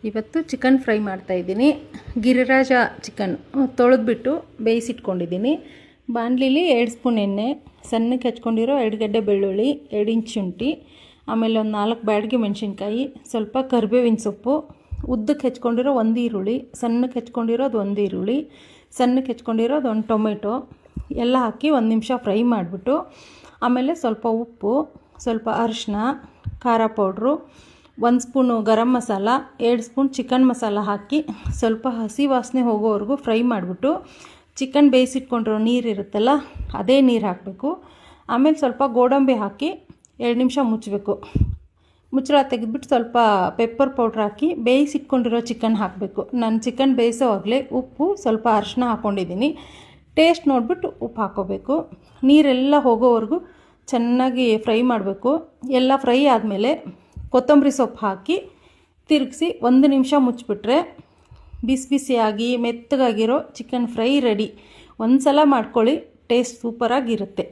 ಇವತ್ತು chicken fry ಮಾಡ್ತಾಯಿದ್ದೀನಿ. Giriraja chicken ತೊಳೆದ್ಬಿಟ್ಟು ಬೇಯಿಸಿಟ್ಕೊಂಡಿದ್ದೀನಿ. ಬಾಣಲಿಲಿ 2 ಸ್ಪೂನ್ ಎಣ್ಣೆ, ಸಣ್ಣಕ್ಕೆ ಹೆಚ್ಕೊಂಡಿರೋ 2 ಗಡ್ಡೆ ಬೆಳ್ಳುಳ್ಳಿ, 2 ಇಂಚ್ ಶುಂಠಿ, ಆಮೇಲೆ ಒಂದು 4 ಬ್ಯಾಡಗಿ ಮೆಣಸಿನ್ಕಾಯಿ, ಸ್ವಲ್ಪ ಕರಿಬೇವಿನ ಸೊಪ್ಪು, ಉದ್ದಕ್ಕೆ ಹೆಚ್ಕೊಂಡಿರೋ 1 ಈರುಳ್ಳಿ, ಸಣ್ಣಕ್ಕೆ ಹೆಚ್ಕೊಂಡಿರೋದು 1 ಈರುಳ್ಳಿ, ಸಣ್ಣಕ್ಕೆ ಹೆಚ್ಕೊಂಡಿರೋದು 1 ಟೊಮೆಟೊ ಎಲ್ಲ ಹಾಕಿ 1 ನಿಮಿಷ ಫ್ರೈ ಮಾಡಿಬಿಟ್ಟು, ಆಮೇಲೆ ಸ್ವಲ್ಪ ಉಪ್ಪು, ಸ್ವಲ್ಪ ಅರಿಶಿನ, ಖಾರ powder, 1 spoon garam masala, 2 spoon chicken masala ಹಾಕಿ ಸ್ವಲ್ಪ ಹಸಿ ವಾಸನೆ ಹೋಗೋವರೆಗೂ ಫ್ರೈ ಮಾಡಿಬಿಟ್ಟು, ಚಿಕನ್ ಬೇಯಿಸಿಟ್ಕೊಂಡಿರೋ ನೀರು ಇರುತ್ತಲ್ಲ ಅದೇ ನೀರು ಹಾಕಬೇಕು. ಆಮೇಲೆ ಸ್ವಲ್ಪ ಗೋಡಂಬಿ ಹಾಕಿ 2 ನಿಮಿಷ ಮುಚ್ಚಬೇಕು. ಮುಚ್ಚಳ ತೆಗೆದ್ಬಿಟ್ಟು ಸ್ವಲ್ಪ ಪೆಪ್ಪರ್ ಪೌಡ್ರ್ ಹಾಕಿ ಬೇಯಿಸಿಟ್ಕೊಂಡಿರೋ ಚಿಕನ್ ಹಾಕಬೇಕು. ನಾನು ಚಿಕನ್ ಬೇಯಿಸೋವಾಗಲೇ ಉಪ್ಪು ಸ್ವಲ್ಪ ಅರಿಶಿನ ಹಾಕ್ಕೊಂಡಿದ್ದೀನಿ. ಟೇಸ್ಟ್ ನೋಡಿಬಿಟ್ಟು ಉಪ್ಪು ಹಾಕ್ಕೋಬೇಕು. ನೀರೆಲ್ಲ ಹೋಗೋವರೆಗೂ ಚೆನ್ನಾಗಿ ಫ್ರೈ ಮಾಡಬೇಕು. ಎಲ್ಲ ಫ್ರೈ ಆದಮೇಲೆ ಕೊತ್ತಂಬರಿ ಸೊಪ್ಪು ಹಾಕಿ ತಿರುಗಿಸಿ 1 ನಿಮಿಷ ಮುಚ್ಚಿಬಿಟ್ರೆ ಬಿಸಿ ಬಿಸಿಯಾಗಿ ಮೆತ್ತಗಾಗಿರೋ ಚಿಕನ್ ಫ್ರೈ ರೆಡಿ. ಒಂದು ಸಲ ಮಾಡ್ಕೊಳ್ಳಿ, ಟೇಸ್ಟ್ ಸೂಪರಾಗಿರುತ್ತೆ.